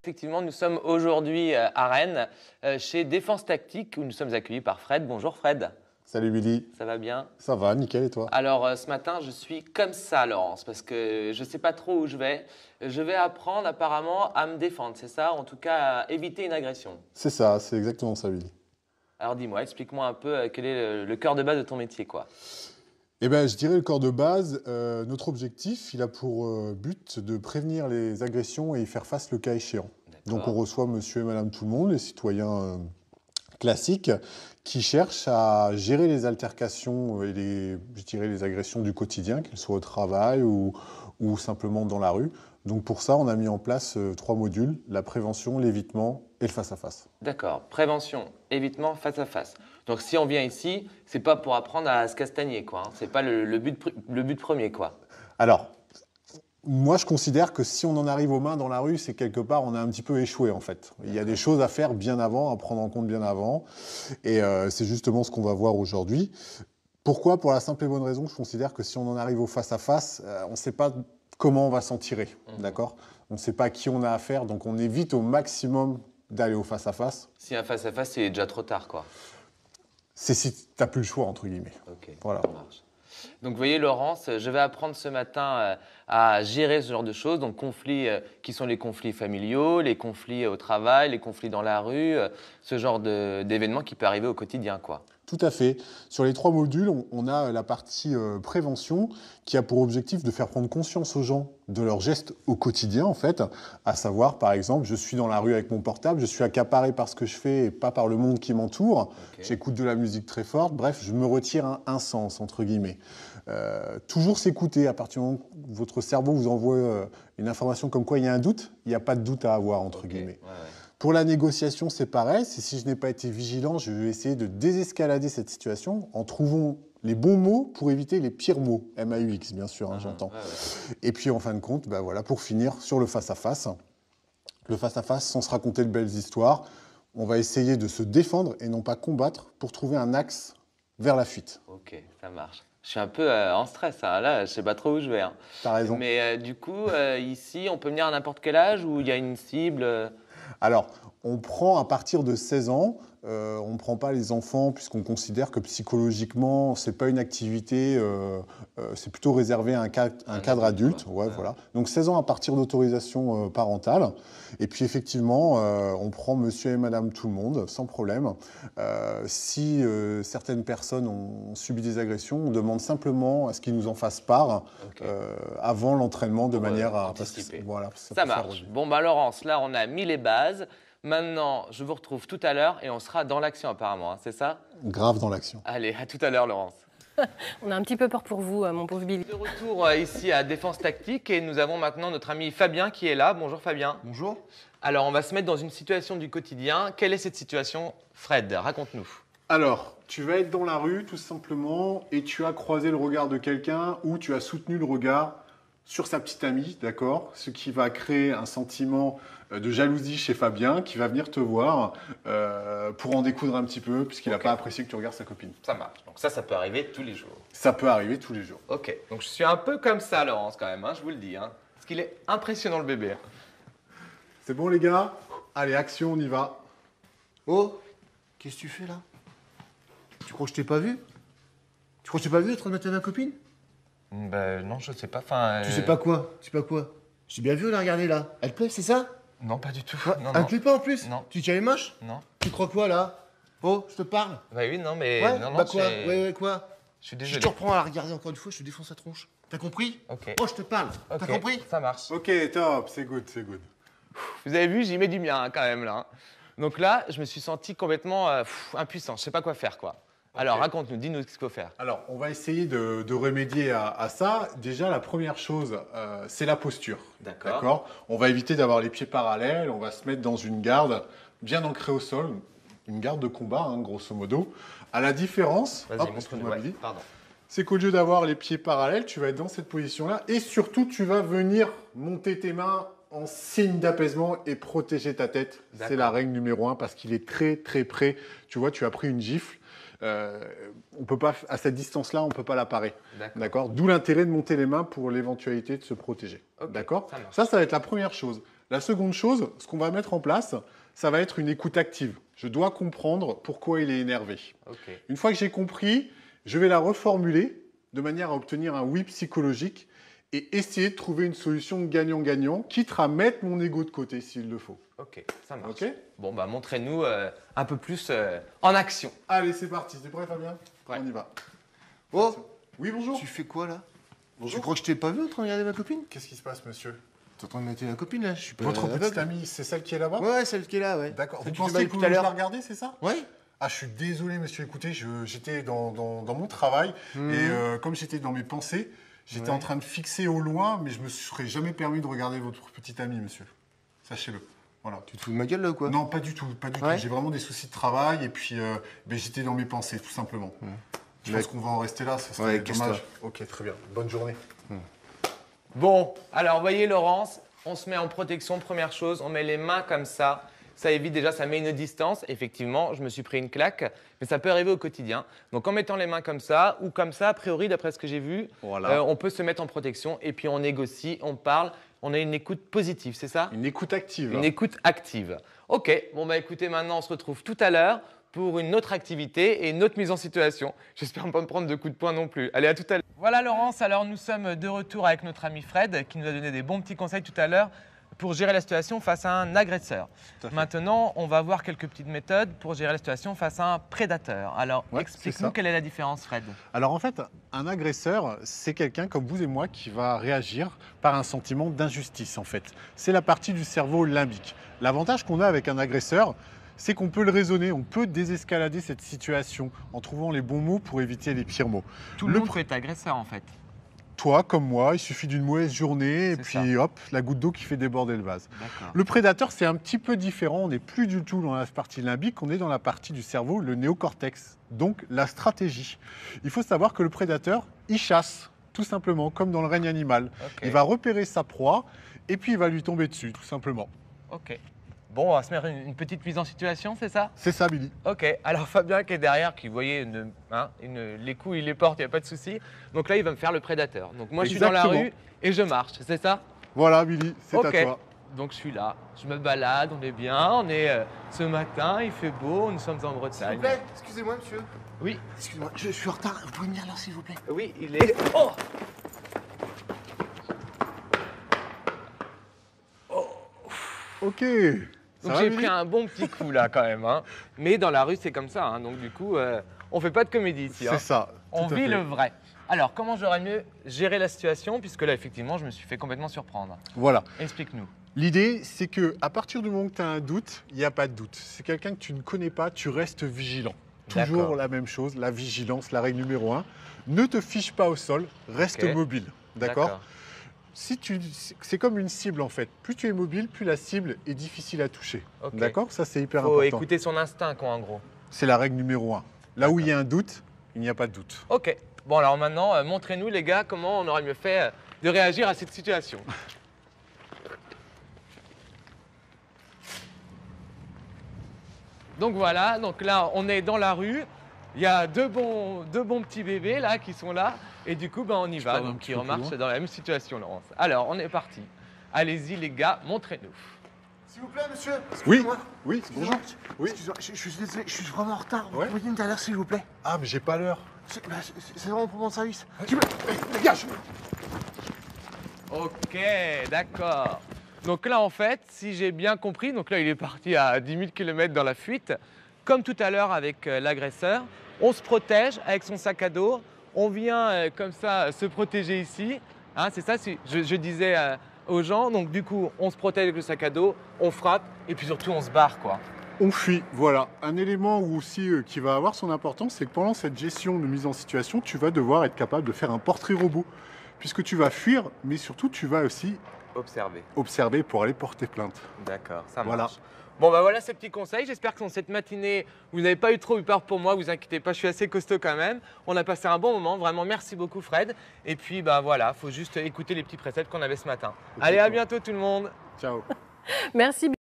Effectivement, nous sommes aujourd'hui à Rennes, chez Défense Tactique, où nous sommes accueillis par Fred. Bonjour Fred, Salut Willy, ça va bien? ça va, nickel et toi? Alors ce matin, je suis comme ça, Laurence, parce que je ne sais pas trop où je vais. Je vais apprendre apparemment à me défendre, c'est ça? En tout cas, à éviter une agression. C'est ça, c'est exactement ça Willy. Alors dis-moi, explique-moi un peu quel est le cœur de base de ton métier, quoi. Eh bien, je dirais le corps de base, notre objectif, il a pour but de prévenir les agressions et y faire face le cas échéant. Donc on D'accord. reçoit monsieur et madame tout le monde, les citoyens classiques, qui cherchent à gérer les altercations et je dirais les agressions du quotidien, qu'elles soient au travail ou simplement dans la rue. Donc pour ça, on a mis en place 3 modules, la prévention, l'évitement et le face-à-face. D'accord. Prévention, évitement, face à face. Donc si on vient ici, c'est pas pour apprendre à se castagner, quoi. C'est pas le but premier, quoi. Alors, moi, je considère que si on en arrive aux mains dans la rue, c'est quelque part, on a un petit peu échoué en fait. Il y a des choses à faire bien avant, à prendre en compte bien avant. Et c'est justement ce qu'on va voir aujourd'hui. Pourquoi? Pour la simple et bonne raison que je considère que si on en arrive au face-à-face, on ne sait pas comment on va s'en tirer. D'accord? On ne sait pas à qui on a affaire, donc on évite au maximum d'aller au face-à-face. Si un face à face, c'est déjà trop tard, quoi. C'est si tu n'as plus le choix, entre guillemets. Ok, Voilà. ça marche. Donc, vous voyez, Laurence, je vais apprendre ce matin à gérer ce genre de choses. Donc, conflits qui sont les conflits familiaux, les conflits au travail, les conflits dans la rue, ce genre d'événements qui peut arriver au quotidien, quoi. Tout à fait. Sur les 3 modules, on a la partie prévention qui a pour objectif de faire prendre conscience aux gens de leurs gestes au quotidien, en fait. À savoir, par exemple, je suis dans la rue avec mon portable, je suis accaparé par ce que je fais et pas par le monde qui m'entoure. Ok. J'écoute de la musique très forte. Bref, je me retire un sens, entre guillemets. Toujours s'écouter. À partir du moment où votre cerveau vous envoie une information comme quoi il y a un doute, il n'y a pas de doute à avoir, entre Ok, guillemets. ouais, ouais. Pour la négociation, c'est pareil. Si je n'ai pas été vigilant, je vais essayer de désescalader cette situation en trouvant les bons mots pour éviter les pires mots. MAUX, bien sûr, j'entends. Ouais, ouais. Et puis, en fin de compte, bah voilà, pour finir, sur le face-à-face. Le face-à-face, sans se raconter de belles histoires, on va essayer de se défendre et non pas combattre pour trouver un axe vers la fuite. Ok, ça marche. Je suis un peu en stress, hein. Là, je sais pas trop où je vais, hein. T'as raison. Mais du coup, ici, on peut venir à n'importe quel âge ou il y a une cible Alors, on prend à partir de 16 ans, on ne prend pas les enfants puisqu'on considère que psychologiquement, ce n'est pas une activité, c'est plutôt réservé à un cadre adulte. quoi. Ouais, Ouais. voilà. Donc 16 ans à partir d'autorisation parentale. Et puis effectivement, on prend monsieur et madame tout le monde, sans problème. Si certaines personnes ont subi des agressions, on demande simplement à ce qu'ils nous en fassent part Ok. avant l'entraînement de Pour, manière à... anticiper. Voilà, Ça peut faire marche. revenir. Bon, bah Laurence, là, on a mis les bases. Maintenant, je vous retrouve tout à l'heure et on sera dans l'action apparemment, hein, c'est ça? Grave dans l'action. Allez, à tout à l'heure, Laurence. On a un petit peu peur pour vous, mon pauvre Billy. De retour ici à Défense Tactique et nous avons maintenant notre ami Fabien qui est là. Bonjour Fabien. Bonjour. Alors, on va se mettre dans une situation du quotidien. Quelle est cette situation, Fred? Raconte-nous. Alors, tu vas être dans la rue tout simplement et tu as croisé le regard de quelqu'un ou tu as soutenu le regard sur sa petite amie, d'accord? Ce qui va créer un sentiment de jalousie chez Fabien qui va venir te voir pour en découdre un petit peu puisqu'il n'a Ok. pas apprécié que tu regardes sa copine. Ça marche. Donc ça peut arriver tous les jours. Ça peut arriver tous les jours. Ok. Donc je suis un peu comme ça, Laurence, quand même, hein, je vous le dis. Hein. Parce qu'il est impressionnant, le bébé. C'est bon les gars? Allez, action, on y va. Oh, qu'est-ce que tu fais là? Tu crois que je t'ai pas vu? Tu crois que je t'ai pas vu en train de mettre ma copine? Ben non, je sais pas. Enfin. Tu sais pas quoi? Tu sais pas quoi? Je t'ai bien vu la regarder là. Elle plaît, c'est ça? Non, pas du tout. Non, Elle non. plaît pas en plus? Non. Tu dis qu'elle est moche? Non. Tu crois quoi là? Oh, je te parle? Bah oui, non, mais. Ouais, non, non, bah quoi? c'est- Ouais, quoi? Je suis Si je désolé. te reprends à la regarder encore une fois, je te défonce sa tronche. T'as compris? Ok. Oh, je te parle. T'as Ok, compris? Ça marche. Ok, top, c'est good, c'est good. Vous avez vu, j'y mets du mien hein, quand même là. Hein. Donc là, je me suis senti complètement impuissant. Je sais pas quoi faire, quoi. Alors raconte-nous, dis-nous ce qu'il faut faire. Alors, on va essayer de remédier à ça. Déjà, la première chose, c'est la posture. D'accord. On va éviter d'avoir les pieds parallèles. On va se mettre dans une garde bien ancrée au sol, une garde de combat, hein, grosso modo. À la différence, Vas-y, hop, montre-nous. excuse-moi, Ouais, Billy, pardon. c'est qu'au lieu d'avoir les pieds parallèles, tu vas être dans cette position-là. Et surtout, tu vas venir monter tes mains en signe d'apaisement et protéger ta tête. C'est D'accord. la règle numéro 1 parce qu'il est très, très près. Tu vois, tu as pris une gifle. On peut pas, à cette distance-là, on ne peut pas la parer. D'accord. D'accord? D'où l'intérêt de monter les mains pour l'éventualité de se protéger. Ok, D'accord? ça marche. Ça va être la première chose. La seconde chose, ce qu'on va mettre en place, ça va être une écoute active. Je dois comprendre pourquoi il est énervé. Ok. Une fois que j'ai compris, je vais la reformuler de manière à obtenir un oui psychologique et essayer de trouver une solution gagnant-gagnant, quitte à mettre mon ego de côté s'il le faut. Ok, ça marche. Ok? Bon, bah montrez-nous un peu plus en action. Allez, c'est parti. T'es prêt, Fabien? Ouais. On y va. Oh, Oui, bonjour. tu fais quoi là? Bonjour. Tu crois que je t'ai pas vu en train de regarder ma copine? Qu'est-ce qui se passe, monsieur? T'es en train de mater ma copine là? Je suis pas Votre petite aveugle. amie, c'est celle qui est là-bas? Ouais, celle qui est là, ouais. D'accord. Vous Celle que tu m'as pensez dit que tout à je l'heure? la regardais, c'est ça? Ouais. Ah, je suis désolé, monsieur. Écoutez, j'étais dans mon travail et comme j'étais dans mes pensées, j'étais en train de fixer au loin, mais je me serais jamais permis de regarder votre petite amie, monsieur. Sachez-le. Voilà. Tu te fous de ma gueule là ou quoi? Non, pas du tout, pas du tout. Ouais. J'ai vraiment des soucis de travail et puis ben, j'étais dans mes pensées, tout simplement. Je pense qu'on va en rester là, ça serait Ouais, casse-toi. dommage. Ok, très bien. Bonne journée. Bon, alors voyez Laurence, on se met en protection, première chose, on met les mains comme ça. Ça évite déjà, ça met une distance. Effectivement, je me suis pris une claque, mais ça peut arriver au quotidien. Donc en mettant les mains comme ça, ou comme ça, a priori, d'après ce que j'ai vu, Voilà. on peut se mettre en protection et puis on négocie, on parle, on a une écoute positive, c'est ça? Une écoute active. Une écoute active. Ok, bon bah écoutez, maintenant on se retrouve tout à l'heure pour une autre activité et une autre mise en situation. J'espère ne pas me prendre de coups de poing non plus. Allez, à tout à l'heure. Voilà Laurence, alors nous sommes de retour avec notre ami Fred qui nous a donné des bons petits conseils tout à l'heure pour gérer la situation face à un agresseur. Maintenant, on va voir quelques petites méthodes pour gérer la situation face à un prédateur. Alors, Ouais, c'est explique-nous ça. quelle est la différence, Fred. Alors en fait, un agresseur, c'est quelqu'un comme vous et moi qui va réagir par un sentiment d'injustice en fait. C'est la partie du cerveau limbique. L'avantage qu'on a avec un agresseur, c'est qu'on peut le raisonner, on peut désescalader cette situation en trouvant les bons mots pour éviter les pires mots. Tout le monde peut être agresseur en fait. Toi, comme moi, il suffit d'une mauvaise journée et C'est puis hop, la goutte d'eau qui fait déborder le vase. D'accord. Le prédateur, c'est un petit peu différent. On n'est plus du tout dans la partie limbique, on est dans la partie du cerveau, le néocortex, donc la stratégie. Il faut savoir que le prédateur, il chasse, tout simplement, comme dans le règne animal. Ok. Il va repérer sa proie et puis il va lui tomber dessus, tout simplement. Ok. Bon, on va se mettre une petite mise en situation, c'est ça? C'est ça, Billy. Ok, alors Fabien qui est derrière, qui voyait les coups, il les porte, il n'y a pas de souci. Donc là, il va me faire le prédateur. Donc moi, je suis dans la Exactement. rue et je marche, c'est ça? Voilà, Billy, c'est Ok. à toi. Donc je suis là, je me balade, on est bien, on est ce matin, il fait beau, nous sommes en S'il vous Bretagne. plaît, excusez-moi monsieur. Oui, Excusez-moi, je suis en retard. Vous pouvez venir là s'il vous plaît? oui, il est. Oh! Ok. Ça Donc va, j'ai Billy pris un bon petit coup là quand même. Hein. Mais dans la rue, c'est comme ça. Hein. Donc du coup, on fait pas de comédie ici. Hein. C'est ça. On tout à vit fait. le vrai. Alors, comment j'aurais mieux géré la situation, puisque là, effectivement, je me suis fait complètement surprendre. Voilà. Explique-nous. L'idée, c'est que à partir du moment que tu as un doute, il n'y a pas de doute. C'est quelqu'un que tu ne connais pas, tu restes vigilant. Toujours D'accord. la même chose, la vigilance, la règle numéro 1. Ne te fiche pas au sol, reste Ok. mobile. D'accord. C'est comme une cible en fait. Plus tu es mobile, plus la cible est difficile à toucher. Ok. D'accord. Ça, c'est hyper Faut important. écouter son instinct, quoi, en gros. C'est la règle numéro 1. Là où il y a un doute, il n'y a pas de doute. Ok. Bon, alors maintenant, montrez-nous, les gars, comment on aurait mieux fait de réagir à cette situation. Donc voilà, donc là, on est dans la rue. Il y a deux bons petits bébés là qui sont là. Et du coup, ben, on y va. parles un Donc, petit qui peu plus remarchent loin dans la même situation, Laurence. Alors, on est parti. Allez-y, les gars, montrez-nous. S'il vous plaît monsieur. Oui. Excusez-moi. Oui. Excusez-moi. Bonjour. Oui. Excusez-moi, je suis désolé, je suis vraiment en retard. Vous Ouais. pouvez venir tout à l'heure s'il vous plaît? Ah, mais j'ai pas l'heure. C'est vraiment pour mon service. S'il vous plaît. Dégage. Ok, d'accord. Donc là, en fait, si j'ai bien compris, donc là, il est parti à 10 000 km dans la fuite. Comme tout à l'heure avec l'agresseur, on se protège avec son sac à dos. On vient comme ça se protéger ici. Hein, c'est ça, je disais aux gens. Donc du coup, on se protège avec le sac à dos, on frappe et puis surtout, on se barre, quoi. On fuit, voilà. Un élément aussi qui va avoir son importance, c'est que pendant cette gestion de mise en situation, tu vas devoir être capable de faire un portrait robot. Puisque tu vas fuir, mais surtout tu vas aussi Observer. observer pour aller porter plainte. D'accord, ça marche. Voilà. Bon, bah voilà ces petits conseils. J'espère que dans cette matinée, vous n'avez pas eu trop eu peur pour moi. Vous inquiétez pas, je suis assez costaud quand même. On a passé un bon moment. Vraiment, merci beaucoup, Fred. Et puis, bah voilà, faut juste écouter les petits préceptes qu'on avait ce matin. Allez, à bientôt tout le monde. Ciao. Merci.